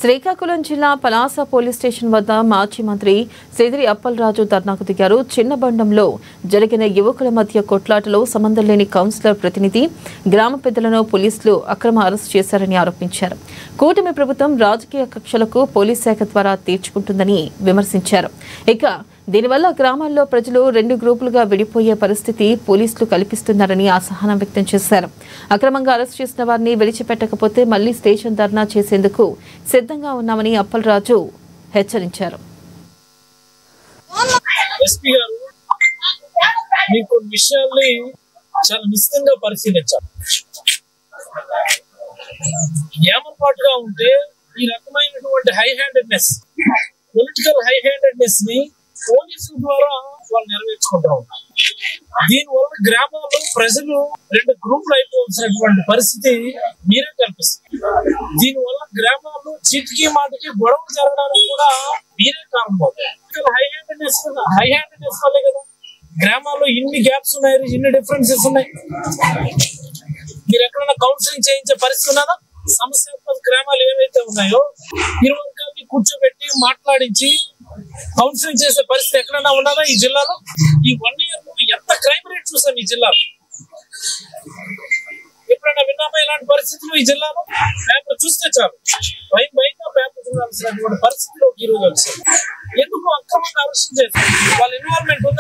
శ్రీకాకుళం జిల్లా Palasa police station వద్ద మాజీ మంత్రి సేదిరి అప్పలరాజు ధర్నాకు దిగారు. చిన్నబండంలో జరిగిన యువకుల మధ్య కొట్లాటలో సంబంధం లేని కౌన్సిలర్ ప్రతినిధి గ్రామ పెద్దలను పోలీసులు అక్రమ అరెస్టు చేశారని ఆరోపించారు. కూటమి ప్రభుత్వం రాజకీయ కక్షలకు పోలీస్ శాఖ ద్వారా తీర్చుకుంటుందని విమర్శించారు. ఇక దీనివల్ల గ్రామాల్లో ప్రజలు రెండు గ్రూపులుగా విడిపోయే పరిస్థితి పోలీసులు కల్పిస్తున్నారని అసహనం వ్యక్తం చేశారు. అక్రమంగా అరెస్టు చేసిన వారిని విడిచిపెట్టకపోతే మళ్లీ స్టేషన్ ధర్నా చేసేందుకు సిద్ధంగా ఉన్నామని అప్పలరాజు హెచ్చరించారు. పోలీసుల ద్వారా వాళ్ళు నెరవేర్చుకుంటా ఉన్నారు. దీనివల్ల గ్రామాల్లో ప్రజలు రెండు గ్రూపులు అయిపోవాల్సినటువంటి పరిస్థితి మీరే కల్పిస్తుంది. దీనివల్ల గ్రామాల్లో చీటికి మాటికి గొడవలు జరగడానికి కూడా మీరే కారణం అవుతాయి. హై హ్యాండెడ్నెస్ వల్లే కదా గ్రామాల్లో ఇన్ని గ్యాప్స్ ఉన్నాయి, ఇన్ని డిఫరెన్సెస్ ఉన్నాయి. మీరు ఎక్కడైనా కౌన్సిలింగ్ చేయించే పరిస్థితి ఉన్నదా? సమస్యాత్మక గ్రామాలు ఏవైతే ఉన్నాయో ఇరు వర్గాన్ని కూర్చోబెట్టి మాట్లాడించి కౌన్సిలింగ్ చేసే పరిస్థితి ఎక్కడైనా ఉన్నదా ఈ జిల్లాలో? ఈ 1 year ఎంత క్రైమ్ రేట్ చూసాం ఈ జిల్లాలో? ఎప్పుడైనా విన్నామా ఇలాంటి పరిస్థితులు ఈ జిల్లాలో? పేపర్ చూస్తే చాలు భయంగా పేపర్ చూడాల్సినటువంటి పరిస్థితిలో ఈరోజు వచ్చింది. ఎందుకు అక్రమంగా అరెస్ట్ చేస్తారు? వాళ్ళ ఇన్వాల్వ్మెంట్ ఉందా?